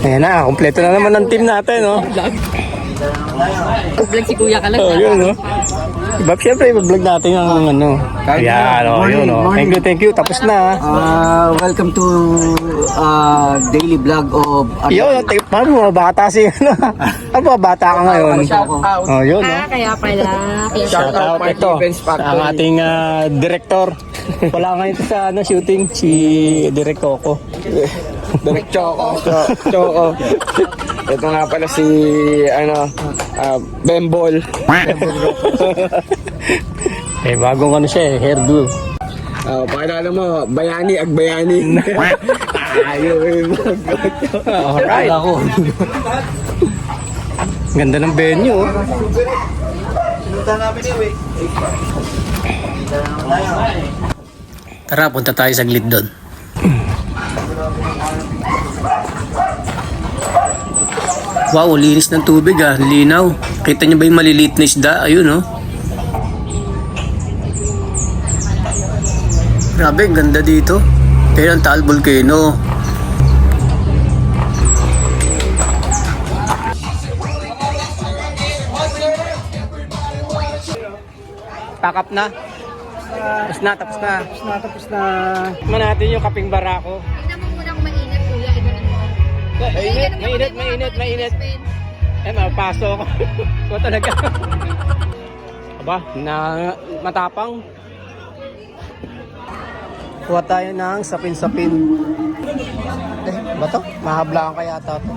Ayan na, kompleto na naman ang team natin, no? Vlog si Kuya ka lang. Oh, yun, no? Diba, siyempre, i-vlog natin ang ano. Ayan, oh, yun, no? Thank you. Tapos na. Welcome to daily vlog of Yun, paano mga bata si, ano? Ano ba, bata ka ngayon? Oh, yun, no? Kaya pala. Shout out ito ang ating director. Wala ngayon sa ano, shooting, si Direk Coco. Direk Choco. Ito nga pala si Bembol. Eh, bagong ano siya eh, hairdo. Pakilala mo, Bayani Agbayani. Ayun. Alright. Ganda ng venue, oh. Tara, punta tayo saglit doon. Wow, linis ng tubig ah, linaw. Kita niyo ba yung maliliit na isda? Ayun, oh. Grabe, ganda dito. Pero ang Taal Volcano. Pack up na. Tapos na. Tikman natin yung kaping barako. Tignan mo munang mainit, Kuya. Mainit. Eh, mapasok. Ito talaga. Aba, matapang. Kuha tayo ng sapin-sapin. Eh, ba to? Mahablaan kaya ata to.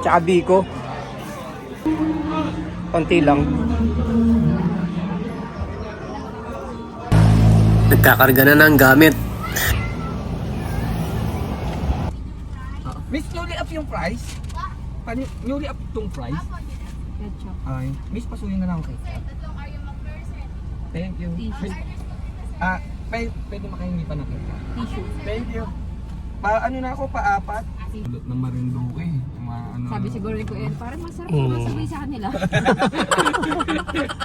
Tsaka biko. Konti lang. Nagkakarga na ng gamit. Miss, newly up yung price? Newly up itong price? Ay, Miss, pasuyin na lang ako. Thank you. Miss, pwede makahingi pa na kita. Thank you. Ano na ako, pa-apat? Ulot ng Marinduque. Sabi siguro ni Kuya, parang masarap naman sabay sa kanila.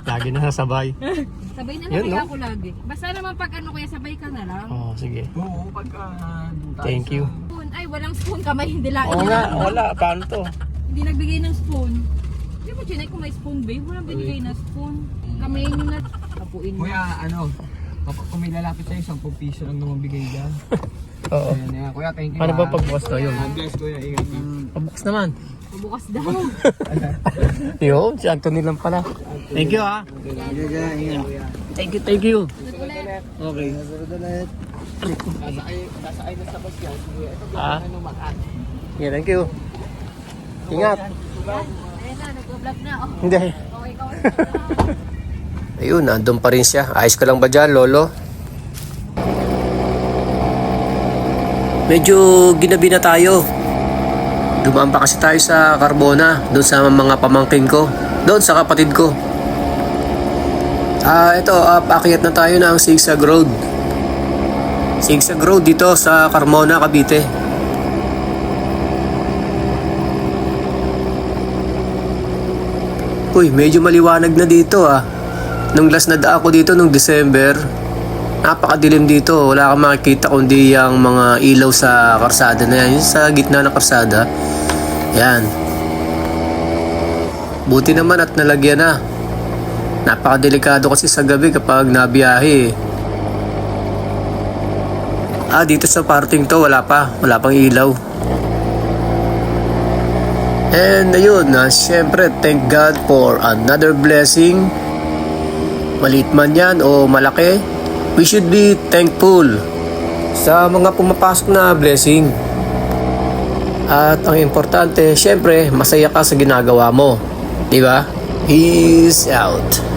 Lagi na sasabay. Sabay na lang Yun, kaya no? ako lagi. Basta naman pag ano Kuya, sabay ka na lang. Oh, sige. Oo, pagka... Thank you. Spoon. Ay, walang spoon kamay, hindi lang. Oo nga, wala. Paano to? Hindi nagbigay ng spoon. Hindi mo chinay kung may spoon, babe. Walang binigay na spoon. Kamayin nyo na. Kapuin mo. Kuya, kapag kung may lalapit sa'yo, 10 piso lang naman bigay dyan. Oo. Ayan. Kuya, thank you. Ano ba pagbukas to yun? Bless kuya, ingat ka. Pagbukas naman. Bukas daw. Yun, si Anthony lang pala. Thank you ha. Thank you. Okay. Sasakay na sa bus yan. Ah. Yeah, thank you. Ingat. Ayun na, nag-vlog na. Oh, Hindi. okay ka. Ayun, nandun pa rin siya. Ayos ka lang ba dyan, Lolo? Medyo ginabi na tayo. Dumaan pa kasi tayo sa Carbona, doon sa mga pamangkin ko, doon sa kapatid ko. Ito, paakyat na tayo ng Sigsag Road. Sigsag Road dito sa Carmona, Cavite. Uy, medyo maliwanag na dito ah. Nung last na daan ko dito nung December, napakadilim dito. Wala kang makikita kundi yung mga ilaw sa karsada na yan. Yung sa gitna ng karsada. Yan. Buti naman at nalagyan na. Napakadelikado kasi sa gabi kapag nabiyahe. Dito sa parting to wala pang ilaw. And ayun, syempre thank God for another blessing. Maliit man yan o malaki, we should be thankful sa mga pumapasok na blessing. At ang importante, syempre, masaya ka sa ginagawa mo. Diba? Peace out.